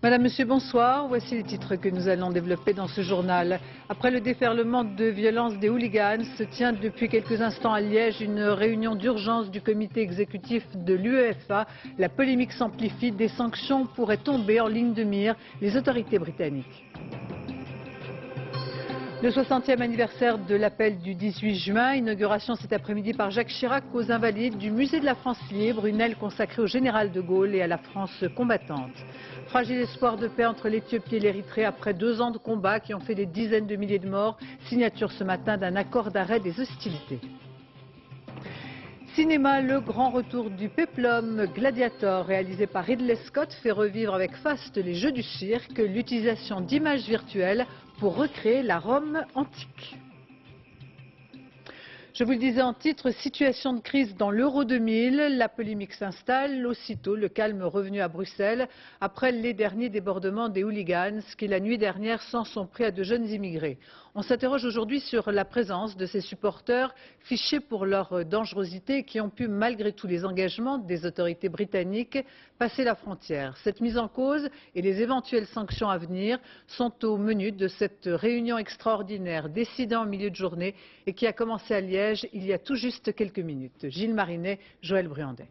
Madame, Monsieur, bonsoir. Voici les titres que nous allons développer dans ce journal. Après le déferlement de violence des hooligans, se tient depuis quelques instants à Liège une réunion d'urgence du comité exécutif de l'UEFA. La polémique s'amplifie. Des sanctions pourraient tomber en ligne de mire les autorités britanniques. Le 60e anniversaire de l'appel du 18 juin, inauguration cet après-midi par Jacques Chirac aux Invalides du musée de la France libre, une aile consacrée au général de Gaulle et à la France combattante. Fragile espoir de paix entre l'Éthiopie et l'Érythrée après 2 ans de combats qui ont fait des dizaines de milliers de morts. Signature ce matin d'un accord d'arrêt des hostilités. Cinéma, le grand retour du péplum Gladiator, réalisé par Ridley Scott, fait revivre avec faste les jeux du cirque, l'utilisation d'images virtuelles pour recréer la Rome antique. Je vous le disais en titre, situation de crise dans l'Euro 2000. La polémique s'installe. Aussitôt, le calme revenu à Bruxelles après les derniers débordements des hooligans qui, la nuit dernière, s'en sont pris à de jeunes immigrés. On s'interroge aujourd'hui sur la présence de ces supporters fichés pour leur dangerosité qui ont pu, malgré tous les engagements des autorités britanniques, passer la frontière. Cette mise en cause et les éventuelles sanctions à venir sont au menu de cette réunion extraordinaire décidée en milieu de journée et qui a commencé à Liège il y a tout juste quelques minutes. Gilles Marinet, Joël Bruandet.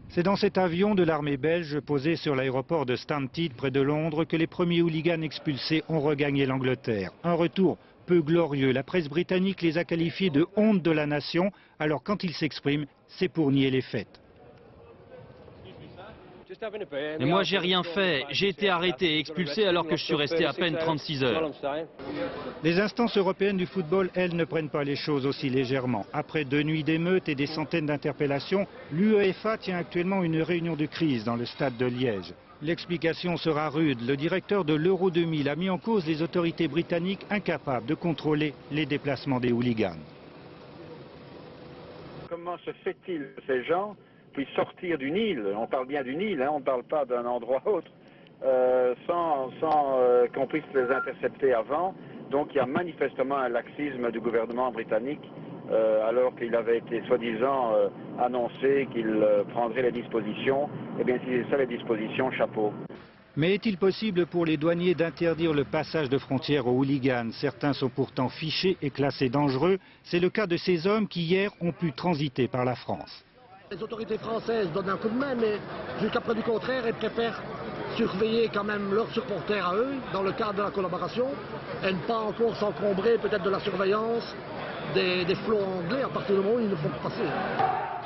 C'est dans cet avion de l'armée belge posé sur l'aéroport de Stansted près de Londres que les premiers hooligans expulsés ont regagné l'Angleterre. Un retour peu glorieux. La presse britannique les a qualifiés de honte de la nation. Alors quand ils s'expriment, c'est pour nier les faits. Et moi, j'ai rien fait. J'ai été arrêté et expulsé alors que je suis resté à peine 36 heures. Les instances européennes du football, elles, ne prennent pas les choses aussi légèrement. Après 2 nuits d'émeutes et des centaines d'interpellations, l'UEFA tient actuellement une réunion de crise dans le stade de Liège. L'explication sera rude. Le directeur de l'Euro 2000 a mis en cause les autorités britanniques incapables de contrôler les déplacements des hooligans. Comment se fait-il que ces gens puissent sortir d'une île, on parle bien d'une île, on ne parle pas d'un endroit autre, sans qu'on puisse les intercepter avant? Donc il y a manifestement un laxisme du gouvernement britannique, alors qu'il avait été soi-disant annoncé qu'il prendrait les dispositions. Eh bien, si c'est ça les dispositions, chapeau. Mais est-il possible pour les douaniers d'interdire le passage de frontières aux hooligans? Certains sont pourtant fichés et classés dangereux. C'est le cas de ces hommes qui hier ont pu transiter par la France. Les autorités françaises donnent un coup de main, mais jusqu'à preuve du contraire, elles préfèrent surveiller quand même leurs supporters à eux, dans le cadre de la collaboration, et ne pas encore s'encombrer peut-être de la surveillance des flots anglais à partir du moment où ils ne font pas passer.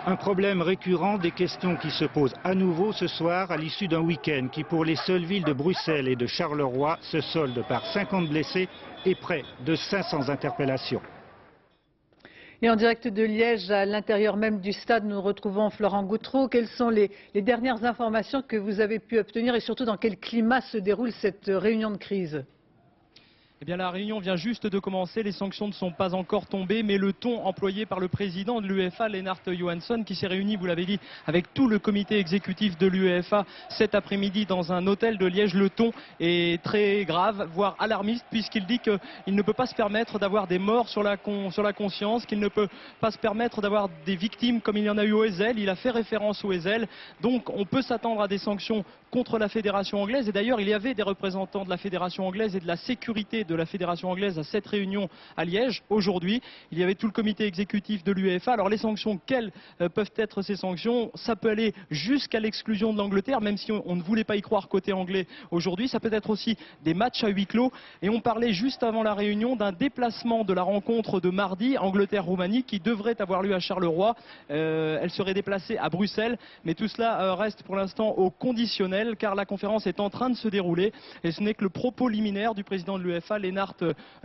Un problème récurrent, des questions qui se posent à nouveau ce soir à l'issue d'un week-end qui, pour les seules villes de Bruxelles et de Charleroi, se solde par 50 blessés et près de 500 interpellations. Et en direct de Liège, à l'intérieur même du stade, nous retrouvons Florent Gautreau. Quelles sont les dernières informations que vous avez pu obtenir et surtout dans quel climat se déroule cette réunion de crise ? Eh bien, la réunion vient juste de commencer, les sanctions ne sont pas encore tombées, mais le ton employé par le président de l'UEFA, Lennart Johansson, qui s'est réuni, vous l'avez dit, avec tout le comité exécutif de l'UEFA cet après-midi dans un hôtel de Liège, le ton est très grave, voire alarmiste, puisqu'il dit qu'il ne peut pas se permettre d'avoir des morts sur la conscience, qu'il ne peut pas se permettre d'avoir des victimes comme il y en a eu au Ezel. Il a fait référence au Ezel, donc on peut s'attendre à des sanctions contre la fédération anglaise. Et d'ailleurs, il y avait des représentants de la fédération anglaise et de la sécurité de la fédération anglaise à cette réunion à Liège aujourd'hui. Il y avait tout le comité exécutif de l'UEFA. Alors les sanctions, quelles peuvent être ces sanctions? Ça peut aller jusqu'à l'exclusion de l'Angleterre, même si on ne voulait pas y croire côté anglais aujourd'hui. Ça peut être aussi des matchs à huis clos. Et on parlait juste avant la réunion d'un déplacement de la rencontre de mardi, Angleterre-Roumanie, qui devrait avoir lieu à Charleroi. Elle serait déplacée à Bruxelles, mais tout cela reste pour l'instant au conditionnel, car la conférence est en train de se dérouler et ce n'est que le propos liminaire du président de l'UEFA, Lennart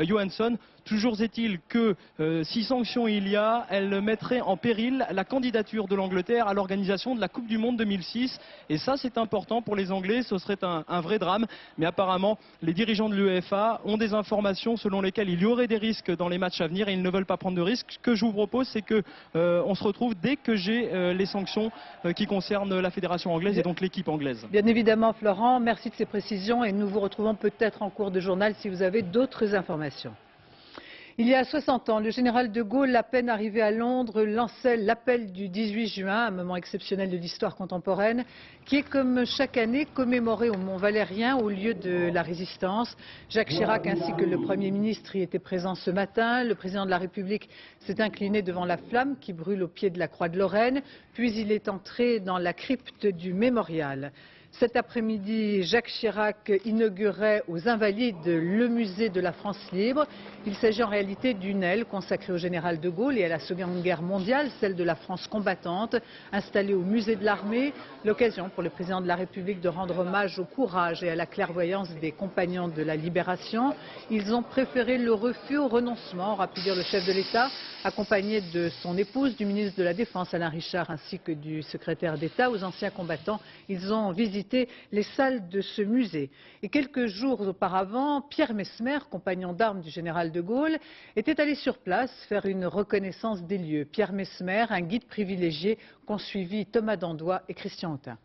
Johansson. Toujours est-il que si sanction il y a, elle mettrait en péril la candidature de l'Angleterre à l'organisation de la Coupe du Monde 2006. Et ça, c'est important pour les Anglais, ce serait un vrai drame. Mais apparemment, les dirigeants de l'UEFA ont des informations selon lesquelles il y aurait des risques dans les matchs à venir et ils ne veulent pas prendre de risques. Ce que je vous propose, c'est qu'on se retrouve dès que j'ai les sanctions qui concernent la fédération anglaise et donc l'équipe anglaise. Bien évidemment, Florent, merci de ces précisions et nous vous retrouvons peut-être en cours de journal si vous avez d'autres informations. Il y a 60 ans, le général de Gaulle, à peine arrivé à Londres, lançait l'appel du 18 juin, un moment exceptionnel de l'histoire contemporaine, qui est comme chaque année commémoré au Mont Valérien, au lieu de la résistance. Jacques Chirac ainsi que le Premier ministre y étaient présents ce matin. Le président de la République s'est incliné devant la flamme qui brûle au pied de la Croix de Lorraine, puis il est entré dans la crypte du mémorial. Cet après-midi, Jacques Chirac inaugurait aux Invalides le musée de la France libre. Il s'agit en réalité d'une aile consacrée au général de Gaulle et à la Seconde Guerre mondiale, celle de la France combattante, installée au musée de l'armée. L'occasion pour le président de la République de rendre hommage au courage et à la clairvoyance des compagnons de la Libération. Ils ont préféré le refus au renoncement, aura pu dire le chef de l'État, accompagné de son épouse, du ministre de la Défense Alain Richard ainsi que du secrétaire d'État aux anciens combattants. Ils ont visité les salles de ce musée. Et quelques jours auparavant, Pierre Messmer, compagnon d'armes du général de Gaulle, était allé sur place faire une reconnaissance des lieux. Pierre Messmer, un guide privilégié qu'ont suivi Thomas Dandois et Christian Autain.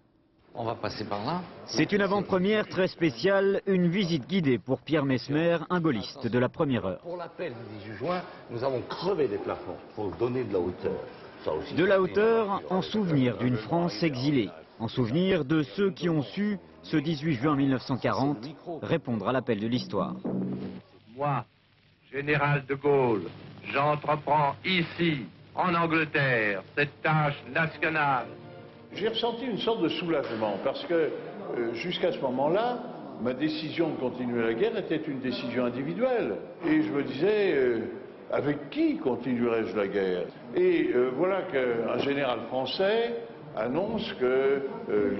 On va passer par là. C'est une avant-première très spéciale, une visite guidée pour Pierre Messmer, un gaulliste de la première heure. Pour l'appel du 18 juin, nous avons crevé des plafonds pour donner de la hauteur. De la hauteur, en souvenir d'une France exilée, en souvenir de ceux qui ont su, ce 18 juin 1940, répondre à l'appel de l'histoire. Moi, général de Gaulle, j'entreprends ici, en Angleterre, cette tâche nationale. J'ai ressenti une sorte de soulagement parce que jusqu'à ce moment-là, ma décision de continuer la guerre était une décision individuelle. Et je me disais, avec qui continuerais-je la guerre? Et voilà qu'un général français annonce que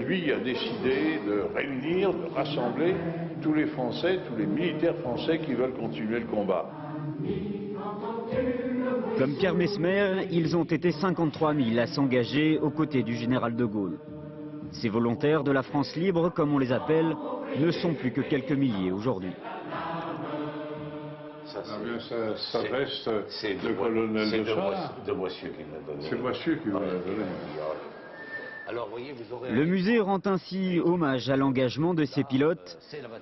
lui a décidé de réunir, de rassembler tous les Français, tous les militaires français qui veulent continuer le combat. Comme Pierre Messmer, ils ont été 53 000 à s'engager aux côtés du général de Gaulle. Ces volontaires de la France libre, comme on les appelle, ne sont plus que quelques milliers aujourd'hui. Ça reste le colonel de Char. C'est de Boissieu qui me l'a donné. C'est Boissieu qui me l'a donné. Alors, voyez, vous aurez... Le musée rend ainsi hommage à l'engagement de ces pilotes,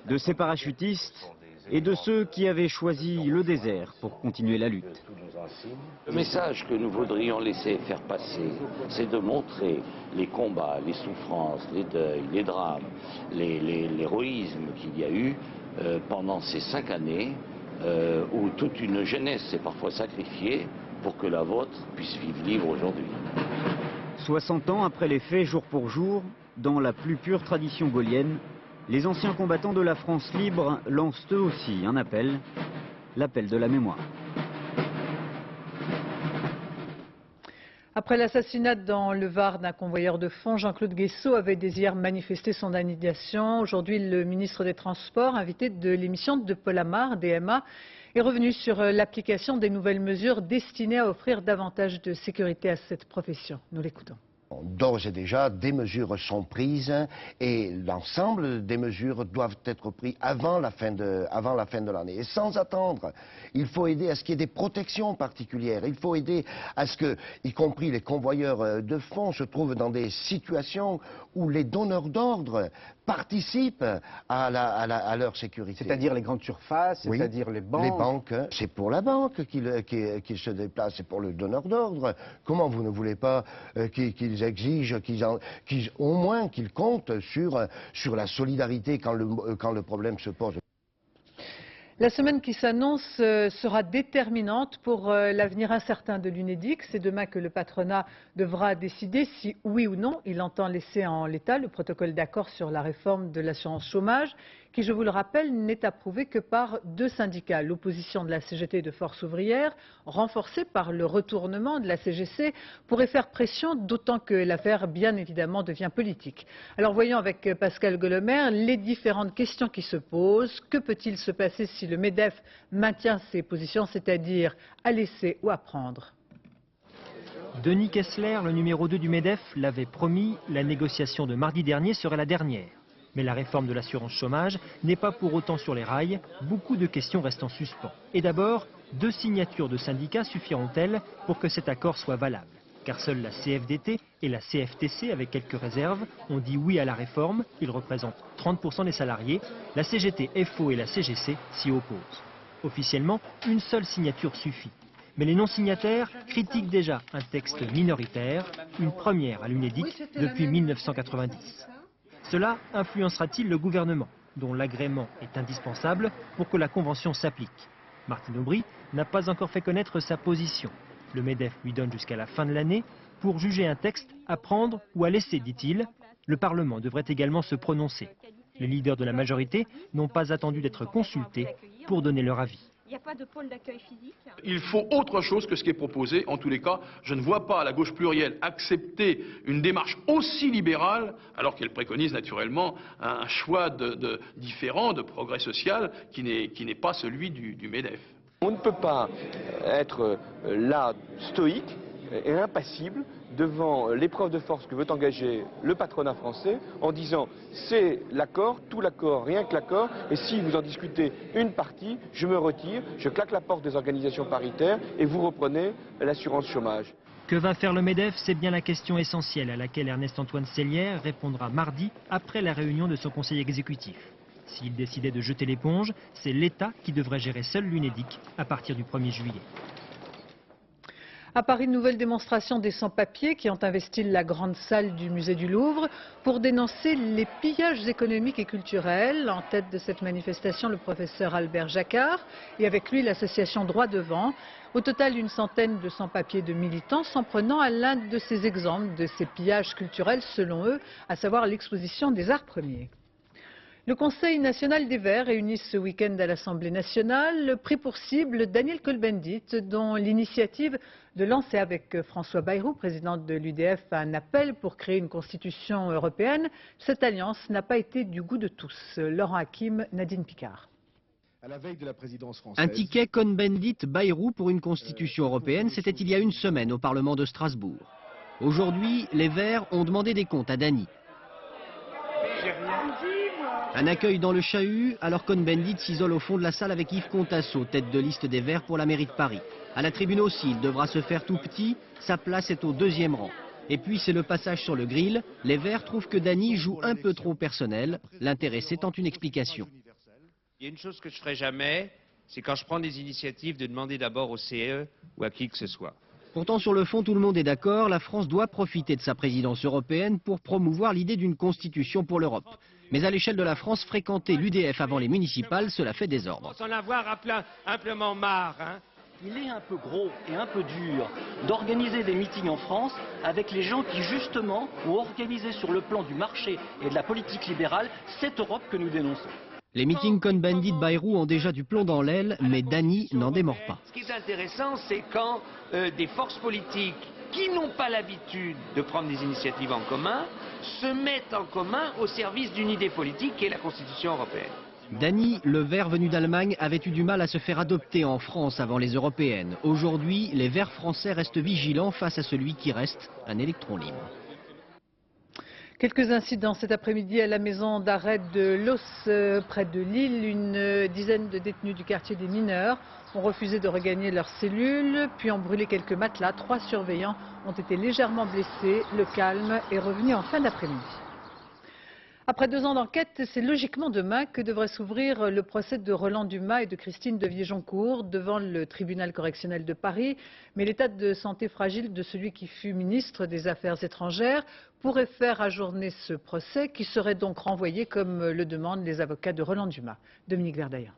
de ces parachutistes et de ceux qui avaient choisi le désert pour continuer la lutte. Le message que nous voudrions laisser faire passer, c'est de montrer les combats, les souffrances, les deuils, les drames, l'héroïsme qu'il y a eu pendant ces 5 années où toute une jeunesse s'est parfois sacrifiée pour que la vôtre puisse vivre libre aujourd'hui. 60 ans après les faits, jour pour jour, dans la plus pure tradition gaulienne, les anciens combattants de la France libre lancent eux aussi un appel, l'appel de la mémoire. Après l'assassinat dans le Var d'un convoyeur de fonds, Jean-Claude Guessot avait dès hier manifesté son indignation. Aujourd'hui, le ministre des Transports, invité de l'émission de Paul Amar, DMA, est revenu sur l'application des nouvelles mesures destinées à offrir davantage de sécurité à cette profession. Nous l'écoutons. D'ores et déjà, des mesures sont prises et l'ensemble des mesures doivent être prises avant la fin de l'année. Et sans attendre, il faut aider à ce qu'il y ait des protections particulières. Il faut aider à ce que, y compris les convoyeurs de fonds, se trouvent dans des situations où les donneurs d'ordre participent à leur sécurité. C'est-à-dire les grandes surfaces, c'est-à-dire oui, les banques. Les banques, c'est pour la banque qu'il se déplace, c'est pour le donneur d'ordre. Comment vous ne voulez pas qu'ils exigent, au moins qu'ils comptent sur la solidarité quand le problème se pose? La semaine qui s'annonce sera déterminante pour l'avenir incertain de l'UNEDIC. C'est demain que le patronat devra décider si, oui ou non, il entend laisser en l'état le protocole d'accord sur la réforme de l'assurance chômage, qui, je vous le rappelle, n'est approuvé que par 2 syndicats. L'opposition de la CGT et de Force ouvrière, renforcée par le retournement de la CGC, pourrait faire pression, d'autant que l'affaire, bien évidemment, devient politique. Alors voyons avec Pascal Golomer les différentes questions qui se posent. Que peut-il se passer si le MEDEF maintient ses positions, c'est-à-dire à laisser ou à prendre? Denis Kessler, le numéro 2 du MEDEF, l'avait promis, la négociation de mardi dernier serait la dernière. Mais la réforme de l'assurance chômage n'est pas pour autant sur les rails, beaucoup de questions restent en suspens. Et d'abord, 2 signatures de syndicats suffiront-elles pour que cet accord soit valable? Car seules la CFDT et la CFTC, avec quelques réserves, ont dit oui à la réforme. Ils représentent 30% des salariés. La CGT, FO et la CGC s'y opposent. Officiellement, une seule signature suffit. Mais les non-signataires critiquent déjà un texte minoritaire, une première à l'UNEDIC depuis 1990. Cela influencera-t-il le gouvernement, dont l'agrément est indispensable pour que la Convention s'applique? Martine Aubry n'a pas encore fait connaître sa position. Le MEDEF lui donne jusqu'à la fin de l'année pour juger un texte à prendre ou à laisser, dit-il. Le Parlement devrait également se prononcer. Les leaders de la majorité n'ont pas attendu d'être consultés pour donner leur avis. Il n'y a pas de pôle d'accueil physique. Il faut autre chose que ce qui est proposé. En tous les cas, je ne vois pas la gauche plurielle accepter une démarche aussi libérale, alors qu'elle préconise naturellement un choix différent de progrès social qui n'est pas celui du MEDEF. On ne peut pas être là stoïque et impassible devant l'épreuve de force que veut engager le patronat français en disant c'est l'accord, tout l'accord, rien que l'accord, et si vous en discutez une partie, je me retire, je claque la porte des organisations paritaires et vous reprenez l'assurance chômage. Que va faire le MEDEF? C'est bien la question essentielle à laquelle Ernest-Antoine Seillière répondra mardi après la réunion de son conseil exécutif. S'il décidait de jeter l'éponge, c'est l'État qui devrait gérer seul l'UNEDIC à partir du 1er juillet. À Paris, une nouvelle démonstration des sans-papiers qui ont investi la grande salle du musée du Louvre pour dénoncer les pillages économiques et culturels. En tête de cette manifestation, le professeur Albert Jacquard et avec lui l'association Droit Devant. Au total, une centaine de sans-papiers de militants s'en prenant à l'un de ces exemples de ces pillages culturels selon eux, à savoir l'exposition des arts premiers. Le Conseil national des Verts réunit ce week-end à l'Assemblée nationale, pris pour cible Daniel Cohn-Bendit, dont l'initiative de lancer avec François Bayrou, président de l'UDF, un appel pour créer une constitution européenne. Cette alliance n'a pas été du goût de tous. Laurent Hakim, Nadine Picard. À la veille de la présidence française. Un ticket Cohn-Bendit-Bayrou pour une constitution européenne, c'était il y a une semaine au Parlement de Strasbourg. Aujourd'hui, les Verts ont demandé des comptes à Dany. Un accueil dans le chahut, alors Cohn-Bendit s'isole au fond de la salle avec Yves Contasso, tête de liste des Verts pour la mairie de Paris. À la tribune aussi, il devra se faire tout petit, sa place est au 2e rang. Et puis c'est le passage sur le grill, les Verts trouvent que Dany joue un peu trop personnel, l'intéressé tente une explication. Il y a une chose que je ne ferai jamais, c'est quand je prends des initiatives de demander d'abord au CE ou à qui que ce soit. Pourtant sur le fond tout le monde est d'accord, la France doit profiter de sa présidence européenne pour promouvoir l'idée d'une constitution pour l'Europe. Mais à l'échelle de la France, fréquenter l'UDF avant les municipales, cela fait désordre. On s'en avoir amplement marre, hein. Il est un peu gros et un peu dur d'organiser des meetings en France avec les gens qui justement ont organisé sur le plan du marché et de la politique libérale cette Europe que nous dénonçons. Les meetings Cohn-Bendit-Bayrou ont déjà du plomb dans l'aile, mais Dany n'en démord pas. Ce qui est intéressant, c'est quand des forces politiques qui n'ont pas l'habitude de prendre des initiatives en commun se mettent en commun au service d'une idée politique qui est la Constitution européenne. Dany, le vert venu d'Allemagne, avait eu du mal à se faire adopter en France avant les européennes. Aujourd'hui, les verts français restent vigilants face à celui qui reste un électron libre. Quelques incidents cet après-midi à la maison d'arrêt de Los près de Lille. Une dizaine de détenus du quartier des mineurs ont refusé de regagner leur cellule, puis ont brûlé quelques matelas. 3 surveillants ont été légèrement blessés. Le calme est revenu en fin d'après-midi. Après 2 ans d'enquête, c'est logiquement demain que devrait s'ouvrir le procès de Roland Dumas et de Christine de Viejoncourt devant le tribunal correctionnel de Paris. Mais l'état de santé fragile de celui qui fut ministre des Affaires étrangères pourrait faire ajourner ce procès qui serait donc renvoyé comme le demandent les avocats de Roland Dumas. Dominique Verdaillan.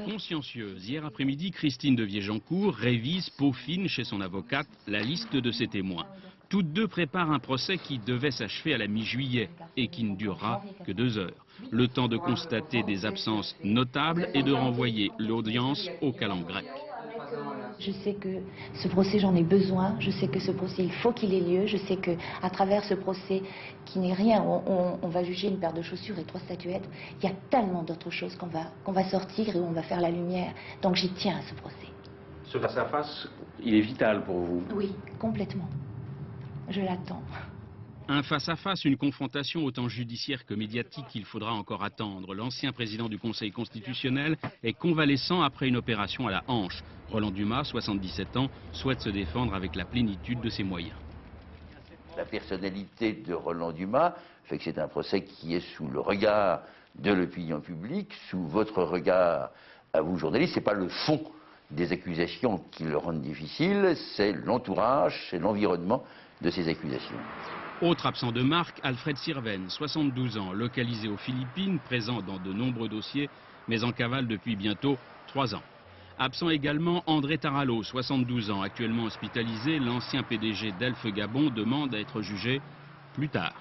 Consciencieuse, hier après-midi, Christine de Viejoncourt révise, peaufine chez son avocate la liste de ses témoins. Toutes deux préparent un procès qui devait s'achever à la mi-juillet et qui ne durera que 2 heures. Le temps de constater des absences notables et de renvoyer l'audience au calendrier grec. Je sais que ce procès, j'en ai besoin. Je sais que ce procès, il faut qu'il ait lieu. Je sais qu'à travers ce procès, qui n'est rien, on va juger une paire de chaussures et 3 statuettes. Il y a tellement d'autres choses qu'on va sortir et où on va faire la lumière. Donc j'y tiens à ce procès. Ce face-à-face, il est vital pour vous? Oui, complètement. Je l'attends. Un face-à-face, une confrontation autant judiciaire que médiatique qu'il faudra encore attendre. L'ancien président du Conseil constitutionnel est convalescent après une opération à la hanche. Roland Dumas, 77 ans, souhaite se défendre avec la plénitude de ses moyens. La personnalité de Roland Dumas fait que c'est un procès qui est sous le regard de l'opinion publique, sous votre regard à vous, journalistes. Ce n'est pas le fond des accusations qui le rendent difficile, c'est l'entourage, c'est l'environnement de ces accusations. Autre absent de marque, Alfred Sirven, 72 ans, localisé aux Philippines, présent dans de nombreux dossiers, mais en cavale depuis bientôt 3 ans. Absent également André Tarallo, 72 ans, actuellement hospitalisé. L'ancien PDG d'Elf Gabon demande à être jugé plus tard.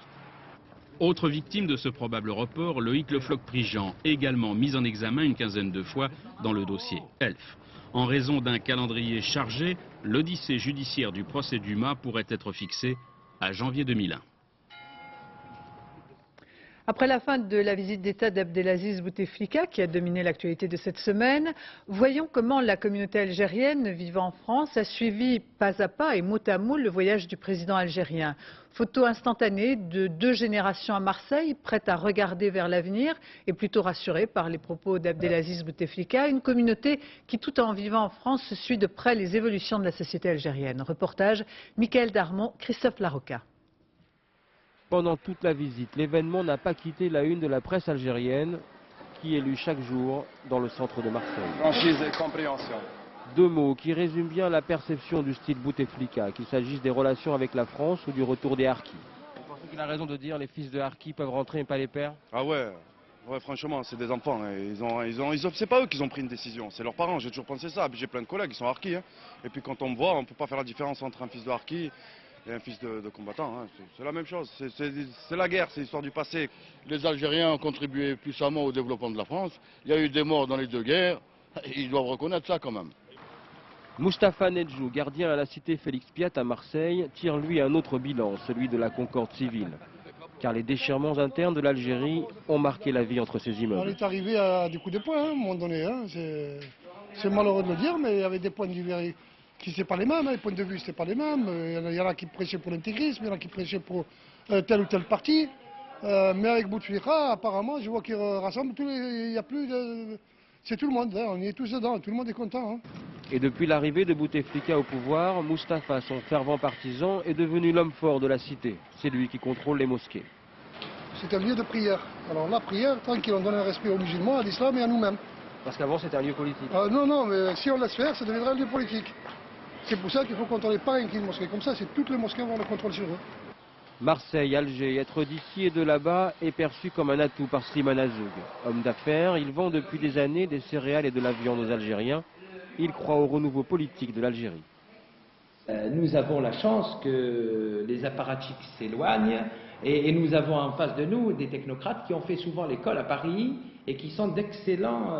Autre victime de ce probable report, Loïc Le Floch-Prigent, également mis en examen une quinzaine de fois dans le dossier Elf. En raison d'un calendrier chargé, l'odyssée judiciaire du procès Dumas pourrait être fixée à janvier 2001. Après la fin de la visite d'État d'Abdelaziz Bouteflika, qui a dominé l'actualité de cette semaine, voyons comment la communauté algérienne vivant en France a suivi pas à pas et mot à mot le voyage du président algérien. Photo instantanée de 2 générations à Marseille, prêtes à regarder vers l'avenir et plutôt rassurées par les propos d'Abdelaziz Bouteflika. Une communauté qui, tout en vivant en France, suit de près les évolutions de la société algérienne. Reportage, Michael Darmon, Christophe Larocca. Pendant toute la visite, l'événement n'a pas quitté la une de la presse algérienne, qui est lue chaque jour dans le centre de Marseille. Franchise et compréhension. 2 mots qui résument bien la perception du style Bouteflika, qu'il s'agisse des relations avec la France ou du retour des harkis. Vous pensez qu'il a raison de dire les fils de harkis peuvent rentrer mais pas les pères? Ah ouais, franchement, c'est des enfants. C'est pas eux qui ont pris une décision, c'est leurs parents. J'ai toujours pensé ça. J'ai plein de collègues qui sont harkis. Et puis quand on me voit, on ne peut pas faire la différence entre un fils de harki et un fils de combattant. C'est la même chose. C'est la guerre, c'est l'histoire du passé. Les Algériens ont contribué puissamment au développement de la France. Il y a eu des morts dans les 2 guerres. Ils doivent reconnaître ça quand même. Mustapha Nedjou, gardien à la cité Félix Piat à Marseille, tire lui un autre bilan, celui de la concorde civile. Car les déchirements internes de l'Algérie ont marqué la vie entre ces immeubles. On est arrivé à des coups de poing, à un moment donné. C'est malheureux de le dire, mais il y avait des points de vue qui n'étaient pas les mêmes. Les points de vue, n'étaient pas les mêmes. Il y en a qui prêchaient pour l'intégrisme, il y en a qui prêchaient pour tel ou tel parti. Mais avec Bouteflika, apparemment, je vois qu'il rassemble tous les... Il y a plus de... C'est tout le monde, on y est tous dedans, tout le monde est content. Et depuis l'arrivée de Bouteflika au pouvoir, Mustapha, son fervent partisan, est devenu l'homme fort de la cité. C'est lui qui contrôle les mosquées. C'est un lieu de prière. Alors la prière, tranquille, on donne un respect aux musulmans, à l'islam et à nous-mêmes. Parce qu'avant c'était un lieu politique. Non, mais si on laisse faire, ça deviendra un lieu politique. C'est pour ça qu'il faut contrôler pas un une mosquée. Comme ça, c'est toutes les mosquées vont le contrôle sur eux. Marseille, Alger, être d'ici et de là-bas est perçu comme un atout par Slimane Azoug. Homme d'affaires, il vend depuis des années des céréales et de la viande aux Algériens. Il croit au renouveau politique de l'Algérie. Nous avons la chance que les apparatchiks s'éloignent et nous avons en face de nous des technocrates qui ont fait souvent l'école à Paris et qui sont d'excellents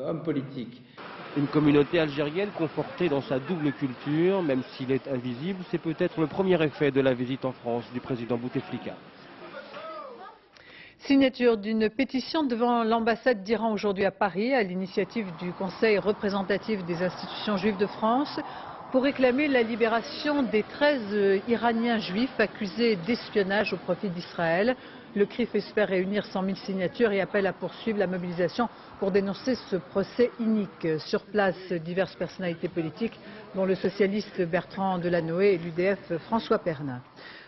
hommes politiques. Une communauté algérienne confortée dans sa double culture, même s'il est invisible, c'est peut-être le premier effet de la visite en France du président Bouteflika. Signature d'une pétition devant l'ambassade d'Iran aujourd'hui à Paris, à l'initiative du Conseil représentatif des institutions juives de France, pour réclamer la libération des 13 Iraniens juifs accusés d'espionnage au profit d'Israël. Le CRIF espère réunir 100 000 signatures et appelle à poursuivre la mobilisation pour dénoncer ce procès inique. Sur place, diverses personnalités politiques, dont le socialiste Bertrand Delanoë et l'UDF François Pernin.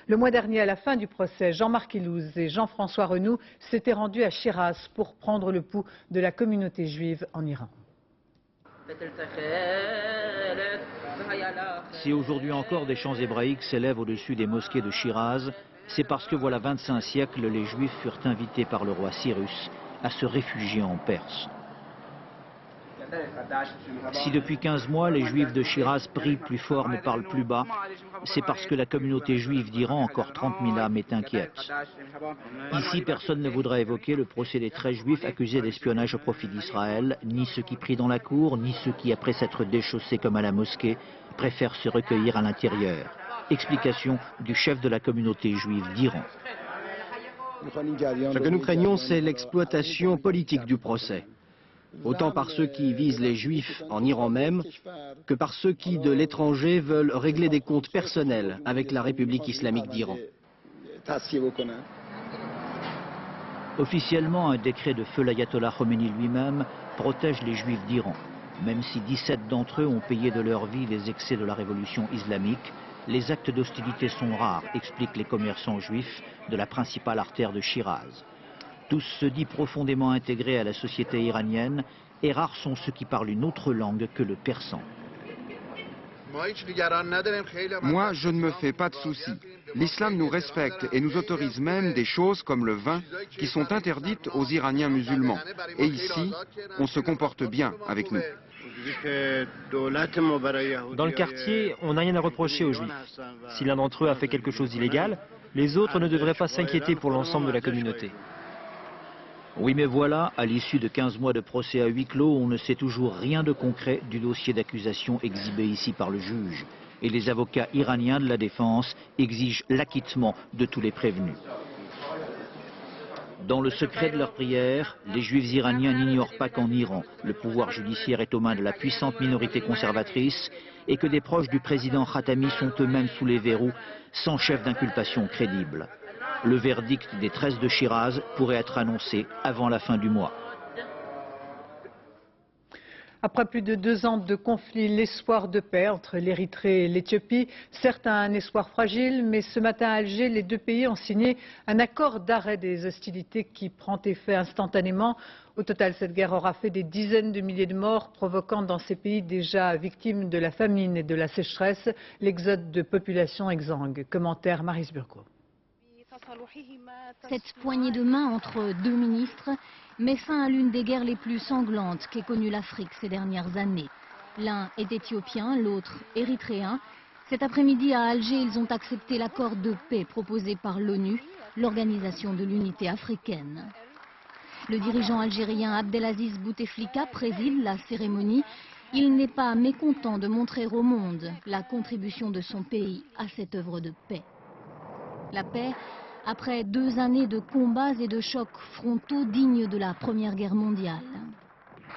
Le mois dernier, à la fin du procès, Jean-Marc Ilouz et Jean-François Renou s'étaient rendus à Chiraz pour prendre le pouls de la communauté juive en Iran. Si aujourd'hui encore des chants hébraïques s'élèvent au-dessus des mosquées de Chiraz, c'est parce que voilà 25 siècles, les Juifs furent invités par le roi Cyrus à se réfugier en Perse. Si depuis 15 mois, les Juifs de Chiraz prient plus fort mais parlent plus bas, c'est parce que la communauté juive d'Iran, encore 30 000 âmes, est inquiète. Ici, personne ne voudra évoquer le procès des 13 Juifs accusés d'espionnage au profit d'Israël, ni ceux qui prient dans la cour, ni ceux qui, après s'être déchaussés comme à la mosquée, préfèrent se recueillir à l'intérieur. Explication du chef de la communauté juive d'Iran. Ce que nous craignons, c'est l'exploitation politique du procès, autant par ceux qui visent les Juifs en Iran même, que par ceux qui, de l'étranger, veulent régler des comptes personnels avec la République islamique d'Iran. Officiellement, un décret de feu l'ayatollah Khomeini lui-même protège les Juifs d'Iran. Même si 17 d'entre eux ont payé de leur vie les excès de la révolution islamique, les actes d'hostilité sont rares, expliquent les commerçants juifs de la principale artère de Chiraz. Tous se disent profondément intégrés à la société iranienne et rares sont ceux qui parlent une autre langue que le persan. Moi, je ne me fais pas de soucis. L'islam nous respecte et nous autorise même des choses comme le vin qui sont interdites aux Iraniens musulmans. Et ici, on se comporte bien avec nous. Dans le quartier, on n'a rien à reprocher aux Juifs. Si l'un d'entre eux a fait quelque chose d'illégal, les autres ne devraient pas s'inquiéter pour l'ensemble de la communauté. Oui, mais voilà, à l'issue de 15 mois de procès à huis clos, on ne sait toujours rien de concret du dossier d'accusation exhibé ici par le juge. Et les avocats iraniens de la défense exigent l'acquittement de tous les prévenus. Dans le secret de leurs prières, les juifs iraniens n'ignorent pas qu'en Iran, le pouvoir judiciaire est aux mains de la puissante minorité conservatrice et que des proches du président Khatami sont eux-mêmes sous les verrous, sans chef d'inculpation crédible. Le verdict des 13 de Shiraz pourrait être annoncé avant la fin du mois. Après plus de 2 ans de conflit, l'espoir de paix entre l'Érythrée et l'Éthiopie, certes un espoir fragile, mais ce matin à Alger, les deux pays ont signé un accord d'arrêt des hostilités qui prend effet instantanément. Au total, cette guerre aura fait des dizaines de milliers de morts, provoquant dans ces pays déjà victimes de la famine et de la sécheresse l'exode de populations exsangues. Commentaire Maryse Burgo. Cette poignée de main entre deux ministres met fin à l'une des guerres les plus sanglantes qu'ait connue l'Afrique ces dernières années. L'un est éthiopien, l'autre érythréen. Cet après-midi à Alger, ils ont accepté l'accord de paix proposé par l'ONU, l'Organisation de l'Unité africaine. Le dirigeant algérien Abdelaziz Bouteflika préside la cérémonie. Il n'est pas mécontent de montrer au monde la contribution de son pays à cette œuvre de paix. La paix, après 2 années de combats et de chocs frontaux dignes de la Première Guerre mondiale.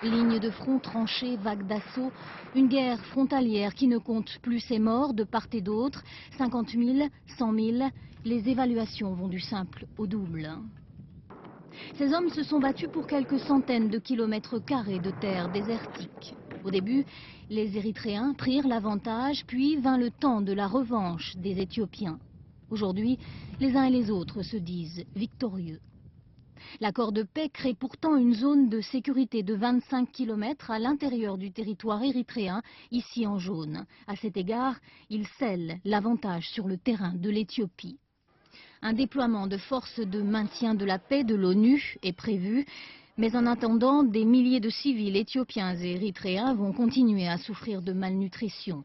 Ligne de front tranchée, vague d'assaut, une guerre frontalière qui ne compte plus ses morts de part et d'autre, 50 000, 100 000, les évaluations vont du simple au double. Ces hommes se sont battus pour quelques centaines de kilomètres carrés de terre désertique. Au début, les Érythréens prirent l'avantage, puis vint le temps de la revanche des Éthiopiens. Aujourd'hui, les uns et les autres se disent victorieux. L'accord de paix crée pourtant une zone de sécurité de 25 km à l'intérieur du territoire érythréen, ici en jaune. À cet égard, il scelle l'avantage sur le terrain de l'Éthiopie. Un déploiement de forces de maintien de la paix de l'ONU est prévu, mais en attendant, des milliers de civils éthiopiens et érythréens vont continuer à souffrir de malnutrition.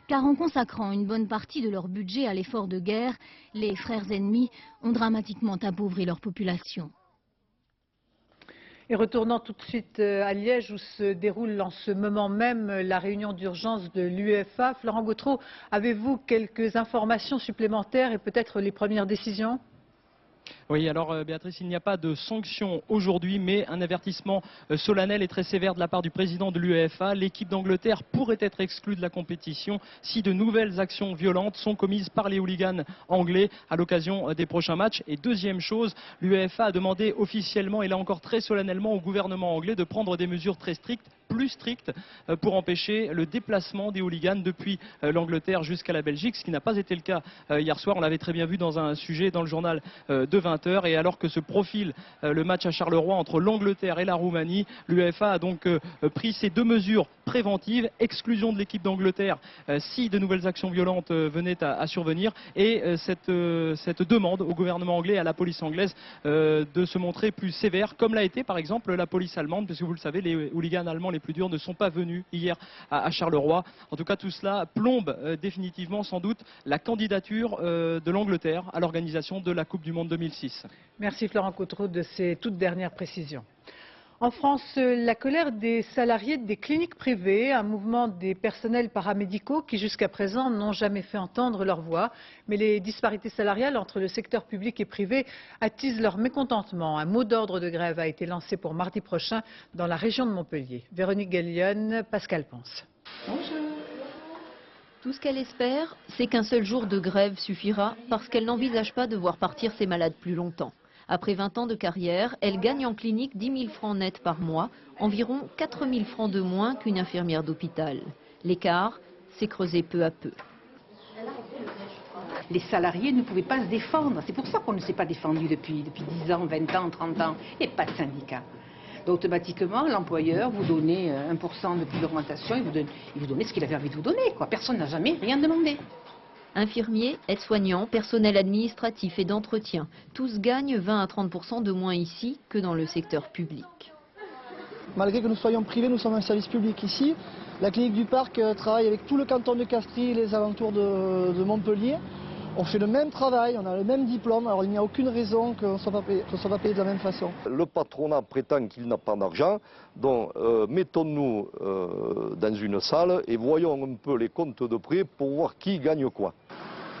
Car en consacrant une bonne partie de leur budget à l'effort de guerre, les frères ennemis ont dramatiquement appauvri leur population. Et retournant tout de suite à Liège où se déroule en ce moment même la réunion d'urgence de l'UEFA. Florent Gautreau, avez-vous quelques informations supplémentaires et peut-être les premières décisions ? Oui, alors Béatrice, il n'y a pas de sanction aujourd'hui, mais un avertissement solennel et très sévère de la part du président de l'UEFA. L'équipe d'Angleterre pourrait être exclue de la compétition si de nouvelles actions violentes sont commises par les hooligans anglais à l'occasion des prochains matchs. Et deuxième chose, l'UEFA a demandé officiellement, et là encore très solennellement, au gouvernement anglais de prendre des mesures très strictes, plus strictes, pour empêcher le déplacement des hooligans depuis l'Angleterre jusqu'à la Belgique, ce qui n'a pas été le cas hier soir. On l'avait très bien vu dans un sujet dans le journal de 20h. Et alors que se profile le match à Charleroi entre l'Angleterre et la Roumanie, l'UEFA a donc pris ces 2 mesures préventives, exclusion de l'équipe d'Angleterre si de nouvelles actions violentes venaient à survenir, et cette demande au gouvernement anglais et à la police anglaise de se montrer plus sévère, comme l'a été par exemple la police allemande, parce que vous le savez, les hooligans allemands les plus durs ne sont pas venus hier à Charleroi. En tout cas, tout cela plombe définitivement sans doute la candidature de l'Angleterre à l'organisation de la Coupe du Monde 2006. Merci Florent Gautreau de ces toutes dernières précisions. En France, la colère des salariés des cliniques privées, un mouvement des personnels paramédicaux qui jusqu'à présent n'ont jamais fait entendre leur voix. Mais les disparités salariales entre le secteur public et privé attisent leur mécontentement. Un mot d'ordre de grève a été lancé pour mardi prochain dans la région de Montpellier. Véronique Gallienne, Pascal Ponce. Bonjour. Tout ce qu'elle espère, c'est qu'un seul jour de grève suffira parce qu'elle n'envisage pas de voir partir ses malades plus longtemps. Après 20 ans de carrière, elle gagne en clinique 10 000 francs nets par mois, environ 4 000 francs de moins qu'une infirmière d'hôpital. L'écart s'est creusé peu à peu. les salariés ne pouvaient pas se défendre. C'est pour ça qu'on ne s'est pas défendu depuis 10 ans, 20 ans, 30 ans. Et pas de syndicat. Donc, automatiquement, l'employeur vous donnait 1% de plus d'augmentation, il vous donnait ce qu'il avait envie de vous donner, quoi. Personne n'a jamais rien demandé. Infirmiers, aides-soignants, personnel administratif et d'entretien, tous gagnent 20 à 30% de moins ici que dans le secteur public. Malgré que nous soyons privés, nous sommes un service public ici. La clinique du Parc travaille avec tout le canton de Castries et les alentours de Montpellier. On fait le même travail, on a le même diplôme, alors il n'y a aucune raison qu'on ne soit pas payé de la même façon. Le patronat prétend qu'il n'a pas d'argent, donc mettons-nous dans une salle et voyons un peu les comptes de près pour voir qui gagne quoi.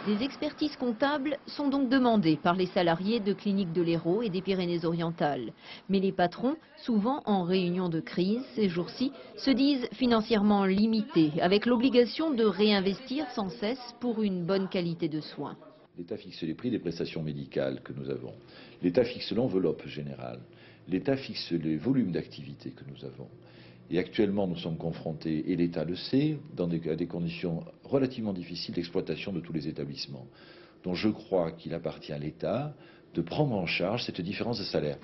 Des expertises comptables sont donc demandées par les salariés de cliniques de l'Hérault et des Pyrénées-Orientales. Mais les patrons, souvent en réunion de crise ces jours-ci, se disent financièrement limités, avec l'obligation de réinvestir sans cesse pour une bonne qualité de soins. L'État fixe les prix des prestations médicales que nous avons. L'État fixe l'enveloppe générale. L'État fixe les volumes d'activité que nous avons. Et actuellement, nous sommes confrontés, et l'État le sait, à des conditions relativement difficiles d'exploitation de tous les établissements. Donc je crois qu'il appartient à l'État de prendre en charge cette différence de salaire.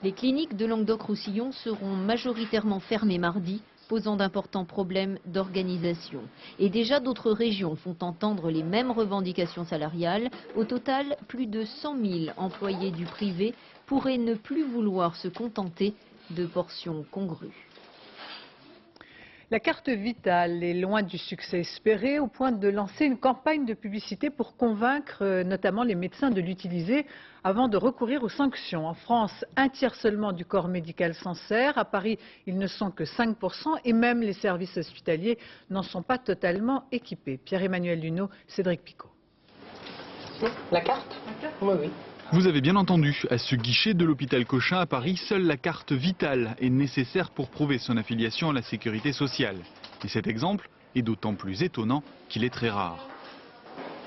Les cliniques de Languedoc-Roussillon seront majoritairement fermées mardi, posant d'importants problèmes d'organisation. Et déjà d'autres régions font entendre les mêmes revendications salariales. Au total, plus de 100 000 employés du privé pourraient ne plus vouloir se contenter de portions congrues. La carte vitale est loin du succès espéré, au point de lancer une campagne de publicité pour convaincre notamment les médecins de l'utiliser avant de recourir aux sanctions. En France, un tiers seulement du corps médical s'en sert. À Paris, ils ne sont que 5% et même les services hospitaliers n'en sont pas totalement équipés. Pierre-Emmanuel Luneau, Cédric Picot. La carte ? Oui, oui. Vous avez bien entendu, à ce guichet de l'hôpital Cochin à Paris, seule la carte vitale est nécessaire pour prouver son affiliation à la sécurité sociale. Et cet exemple est d'autant plus étonnant qu'il est très rare.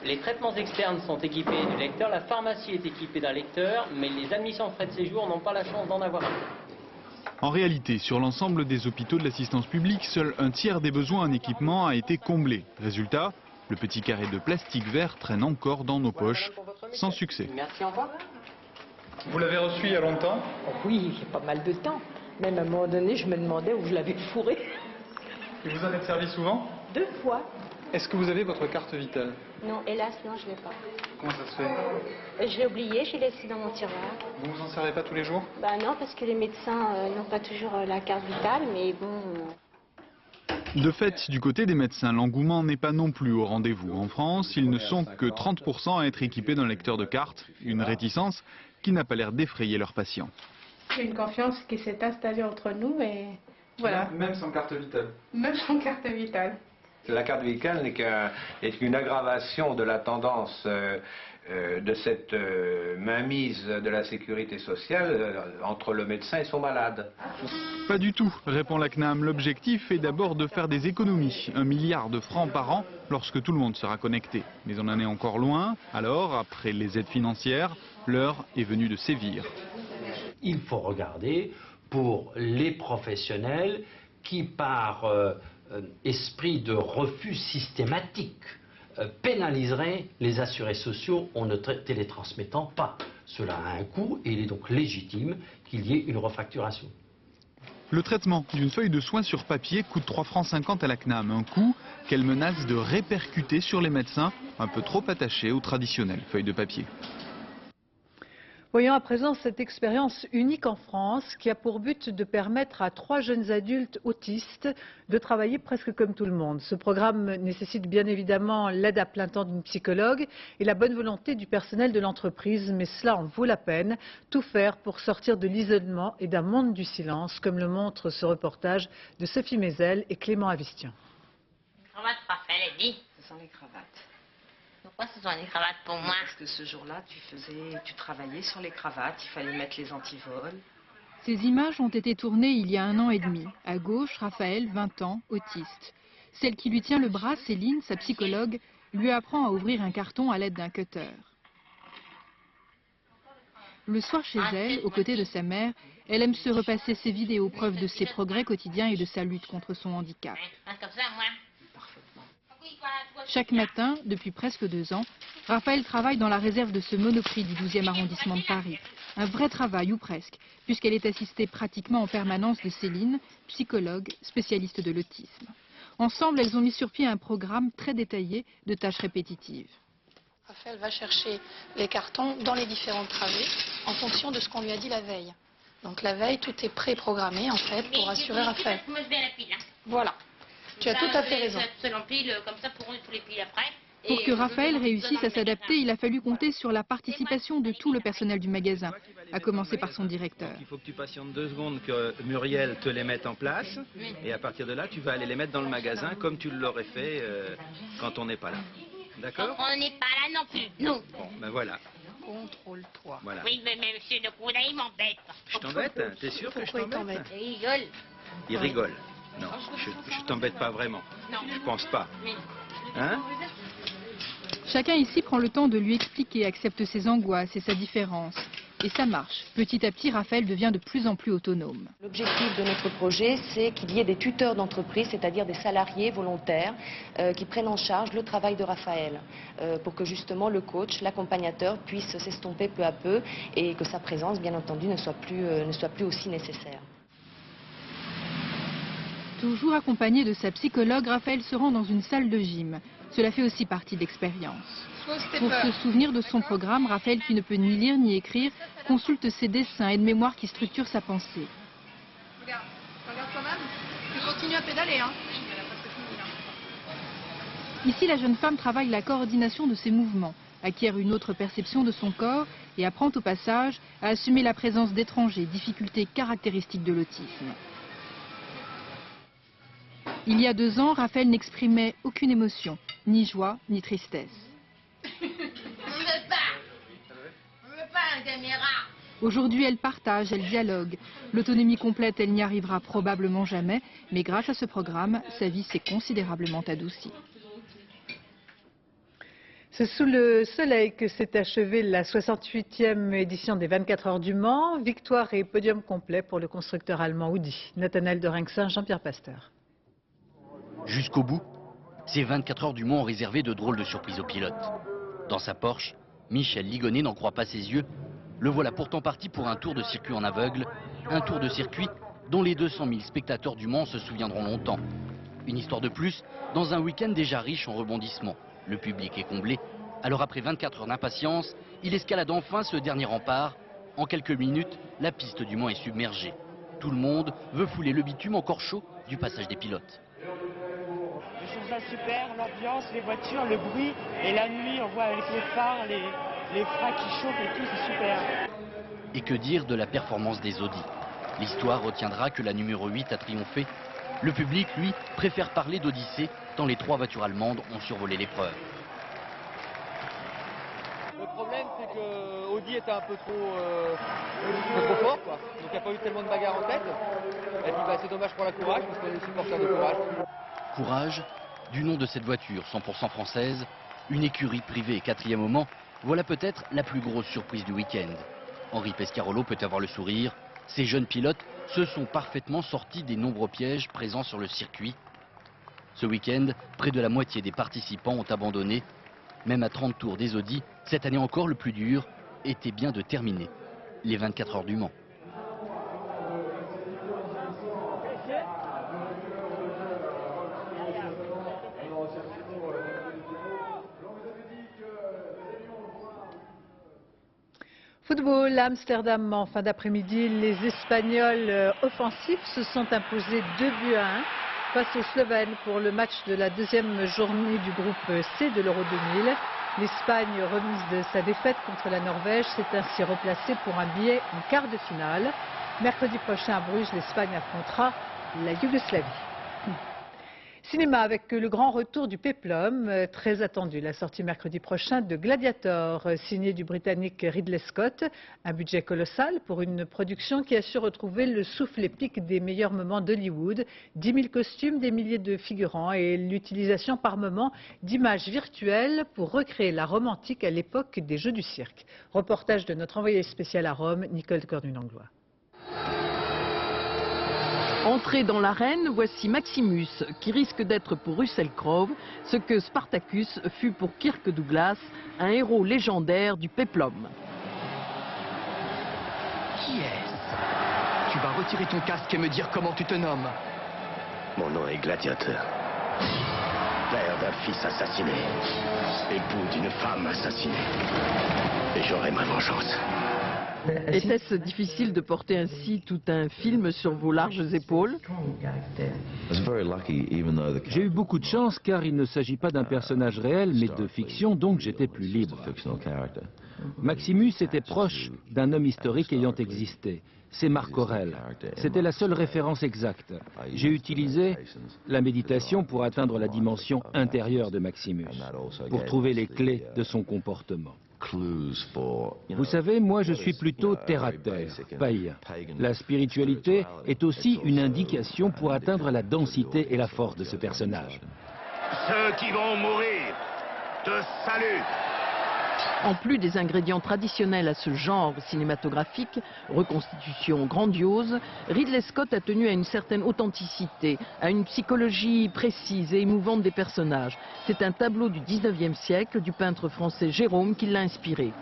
Les traitements externes sont équipés du lecteur, la pharmacie est équipée d'un lecteur, mais les admissions en frais de séjour n'ont pas la chance d'en avoir un. En réalité, sur l'ensemble des hôpitaux de l'assistance publique, seul un tiers des besoins en équipement a été comblé. Résultat, le petit carré de plastique vert traîne encore dans nos poches, sans succès. Merci, au revoir. Vous l'avez reçu il y a longtemps? Oui, il y a pas mal de temps. Même à un moment donné, je me demandais où je l'avais fourré. Et vous en êtes servi souvent? 2 fois. Est-ce que vous avez votre carte vitale? Non, hélas, non, je ne l'ai pas. Comment ça se fait? Je l'ai oublié, je l'ai laissé dans mon tiroir. Vous vous en servez pas tous les jours? Bah non, parce que les médecins n'ont pas toujours la carte vitale, mais bon... De fait, du côté des médecins, l'engouement n'est pas non plus au rendez-vous. En France, ils ne sont que 30% à être équipés d'un lecteur de carte, une réticence qui n'a pas l'air d'effrayer leurs patients. Il y a une confiance qui s'est installée entre nous et voilà. Même sans carte vitale? Même sans carte vitale. La carte vitale n'est qu'une aggravation de la tendance de cette mainmise de la sécurité sociale entre le médecin et son malade. Pas du tout, répond la CNAM. L'objectif est d'abord de faire des économies, 1 milliard de francs par an lorsque tout le monde sera connecté. Mais on en est encore loin, alors après les aides financières, l'heure est venue de sévir. Il faut regarder pour les professionnels qui par esprit de refus systématique pénaliserait les assurés sociaux en ne télétransmettant pas. Cela a un coût et il est donc légitime qu'il y ait une refacturation. Le traitement d'une feuille de soins sur papier coûte 3,50 francs à la CNAM, un coût qu'elle menace de répercuter sur les médecins un peu trop attachés aux traditionnelles feuilles de papier. Voyons à présent cette expérience unique en France qui a pour but de permettre à 3 jeunes adultes autistes de travailler presque comme tout le monde. Ce programme nécessite bien évidemment l'aide à plein temps d'une psychologue et la bonne volonté du personnel de l'entreprise, mais cela en vaut la peine. Tout faire pour sortir de l'isolement et d'un monde du silence, comme le montre ce reportage de Sophie Mézel et Clément Avistian. Cravates, Raphaël, dit. Ce sont les cravates. Pourquoi ce sont les cravates pour moi? Parce que ce jour-là, tu travaillais sur les cravates, il fallait mettre les antivols. Ces images ont été tournées il y a 1 an et demi. À gauche, Raphaël, 20 ans, autiste. Celle qui lui tient le bras, Céline, sa psychologue, lui apprend à ouvrir un carton à l'aide d'un cutter. Le soir chez elle, aux côtés de sa mère, elle aime se repasser ses vidéos, preuve de ses progrès quotidiens et de sa lutte contre son handicap. Comme ça, moi. Chaque matin, depuis presque 2 ans, Raphaël travaille dans la réserve de ce Monoprix du 12e arrondissement de Paris. Un vrai travail, ou presque, puisqu'elle est assistée pratiquement en permanence de Céline, psychologue, spécialiste de l'autisme. Ensemble, elles ont mis sur pied un programme très détaillé de tâches répétitives. Raphaël va chercher les cartons dans les différentes travées en fonction de ce qu'on lui a dit la veille. Donc la veille, tout est pré-programmé en fait pour assurer Raphaël. Voilà, tu as tout à fait raison. Pour que Raphaël réussisse à s'adapter, il a fallu compter sur la participation de tout le personnel du magasin, à commencer par son directeur. Il faut que tu patientes 2 secondes que Muriel te les mette en place et à partir de là, tu vas aller les mettre dans le magasin comme tu l'aurais fait quand on n'est pas là. D'accord? On n'est pas là non plus, non. Bon, ben voilà. Contrôle-toi. Voilà. Oui, mais monsieur le Couda, il m'embête. Je t'embête? T'es sûr que je t'embête? Il rigole. Il rigole. Non, je t'embête pas vraiment. Non. Je pense pas. Hein? Chacun ici prend le temps de lui expliquer, accepte ses angoisses et sa différence. Et ça marche. Petit à petit, Raphaël devient de plus en plus autonome. L'objectif de notre projet, c'est qu'il y ait des tuteurs d'entreprise, c'est-à-dire des salariés volontaires qui prennent en charge le travail de Raphaël, pour que justement le coach, l'accompagnateur puisse s'estomper peu à peu et que sa présence, bien entendu, ne soit plus aussi nécessaire. Toujours accompagné de sa psychologue, Raphaël se rend dans une salle de gym. Cela fait aussi partie d'expérience. Pour se souvenir de son programme, Raphaël, qui ne peut ni lire ni écrire, consulte ses dessins et de mémoire qui structurent sa pensée. Regarde quand même. Tu continues à pédaler, hein. Ici, la jeune femme travaille la coordination de ses mouvements, acquiert une autre perception de son corps et apprend au passage à assumer la présence d'étrangers, difficulté caractéristique de l'autisme. Il y a 2 ans, Raphaël n'exprimait aucune émotion, ni joie, ni tristesse. On ne veut pas la caméra. Aujourd'hui, elle partage, elle dialogue. L'autonomie complète, elle n'y arrivera probablement jamais, mais grâce à ce programme, sa vie s'est considérablement adoucie. C'est sous le soleil que s'est achevée la 68e édition des 24 heures du Mans. Victoire et podium complet pour le constructeur allemand Audi. Nathanaël de Rinxin, Jean-Pierre Pasteur. Jusqu'au bout, ces 24 heures du Mans ont réservé de drôles de surprises aux pilotes. Dans sa Porsche, Michel Ligonnet n'en croit pas ses yeux. Le voilà pourtant parti pour un tour de circuit en aveugle. Un tour de circuit dont les 200 000 spectateurs du Mans se souviendront longtemps. Une histoire de plus dans un week-end déjà riche en rebondissements. Le public est comblé. Alors après 24 heures d'impatience, il escalade enfin ce dernier rempart. En quelques minutes, la piste du Mans est submergée. Tout le monde veut fouler le bitume encore chaud du passage des pilotes. Je trouve ça super, l'ambiance, les voitures, le bruit, et la nuit on voit avec les phares, les freins qui chauffent et tout, c'est super. Et que dire de la performance des Audi? L'histoire retiendra que la numéro 8 a triomphé. Le public, lui, préfère parler d'Odyssée, tant les 3 voitures allemandes ont survolé l'épreuve. Le problème, c'est que Audi était un peu trop fort, quoi. Donc il n'y a pas eu tellement de bagarres en tête. Et puis c'est dommage pour la Courage, parce qu'on est supporters de Courage. Courage, du nom de cette voiture 100% française, une écurie privée et 4e au Mans, voilà peut-être la plus grosse surprise du week-end. Henri Pescarolo peut avoir le sourire. Ces jeunes pilotes se sont parfaitement sortis des nombreux pièges présents sur le circuit. Ce week-end, près de la moitié des participants ont abandonné. Même à 30 tours des Audi, cette année encore le plus dur était bien de terminer les 24 heures du Mans. Football, Amsterdam en fin d'après-midi, les Espagnols offensifs se sont imposés 2-1 face aux Slovènes pour le match de la 2e journée du groupe C de l'Euro 2000. L'Espagne, remise de sa défaite contre la Norvège, s'est ainsi replacée pour un billet en quart de finale. Mercredi prochain à Bruges, l'Espagne affrontera la Yougoslavie. Cinéma avec le grand retour du péplum, très attendu, la sortie mercredi prochain de Gladiator, signé du Britannique Ridley Scott. Un budget colossal pour une production qui a su retrouver le souffle épique des meilleurs moments d'Hollywood. 10 000 costumes, des milliers de figurants et l'utilisation par moments d'images virtuelles pour recréer la Rome antique à l'époque des Jeux du cirque. Reportage de notre envoyé spécial à Rome, Nicole Cornu-Langlois. Entré dans l'arène, voici Maximus, qui risque d'être pour Russell Crowe ce que Spartacus fut pour Kirk Douglas, un héros légendaire du péplum. Qui est-ce? Tu vas retirer ton casque et me dire comment tu te nommes. Mon nom est Gladiateur. Père d'un fils assassiné. Époux d'une femme assassinée. Et j'aurai ma vengeance. Était-ce difficile de porter ainsi tout un film sur vos larges épaules? J'ai eu beaucoup de chance car il ne s'agit pas d'un personnage réel mais de fiction, donc j'étais plus libre. Maximus était proche d'un homme historique ayant existé. C'est Marc Aurèle. C'était la seule référence exacte. J'ai utilisé la méditation pour atteindre la dimension intérieure de Maximus, pour trouver les clés de son comportement. Vous savez, moi je suis plutôt terre-à-terre, païen. La spiritualité est aussi une indication pour atteindre la densité et la force de ce personnage. Ceux qui vont mourir te saluent. En plus des ingrédients traditionnels à ce genre cinématographique, reconstitution grandiose, Ridley Scott a tenu à une certaine authenticité, à une psychologie précise et émouvante des personnages. C'est un tableau du 19e siècle du peintre français Gérôme qui l'a inspiré.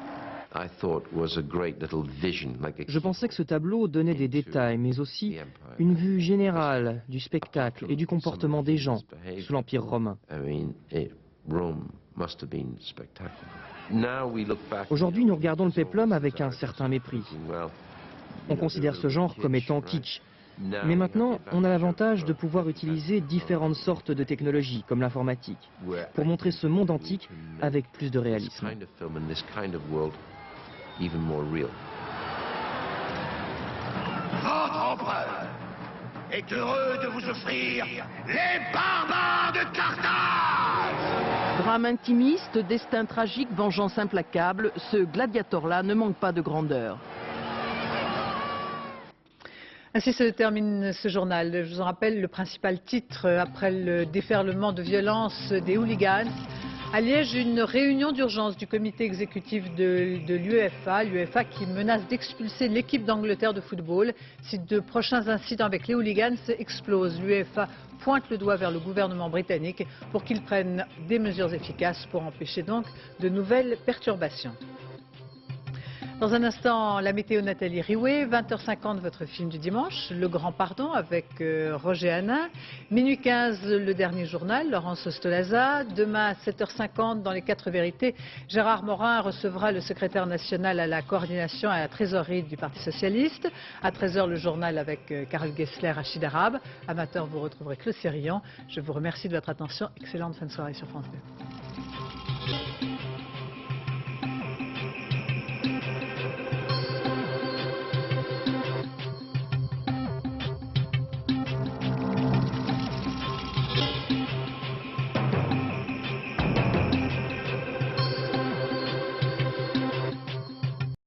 Je pensais que ce tableau donnait des détails, mais aussi une vue générale du spectacle et du comportement des gens sous l'Empire romain. Aujourd'hui, nous regardons le péplum avec un certain mépris. On considère ce genre comme étant kitsch. Mais maintenant, on a l'avantage de pouvoir utiliser différentes sortes de technologies, comme l'informatique, pour montrer ce monde antique avec plus de réalisme. Votre empereur est heureux de vous offrir les barbares de Carthage. Drame intimiste, destin tragique, vengeance implacable, ce gladiateur-là ne manque pas de grandeur. Ainsi se termine ce journal. Je vous en rappelle le principal titre après le déferlement de violence des hooligans. À Liège, une réunion d'urgence du comité exécutif de l'UEFA qui menace d'expulser l'équipe d'Angleterre de football si de prochains incidents avec les hooligans explosent. L'UEFA pointe le doigt vers le gouvernement britannique pour qu'il prenne des mesures efficaces pour empêcher donc de nouvelles perturbations. Dans un instant, la météo Nathalie Riouet, 20h50 votre film du dimanche, Le Grand Pardon avec Roger Hanin, minuit 15 le dernier journal, Laurence Ostolaza, demain à 7h50 dans les 4 vérités, Gérard Morin recevra le secrétaire national à la coordination et à la trésorerie du Parti Socialiste, à 13h le journal avec Karel Gessler, Rachid Arabe, amateur vous retrouverez Claude Sérillon. Je vous remercie de votre attention, excellente fin de soirée sur France 2.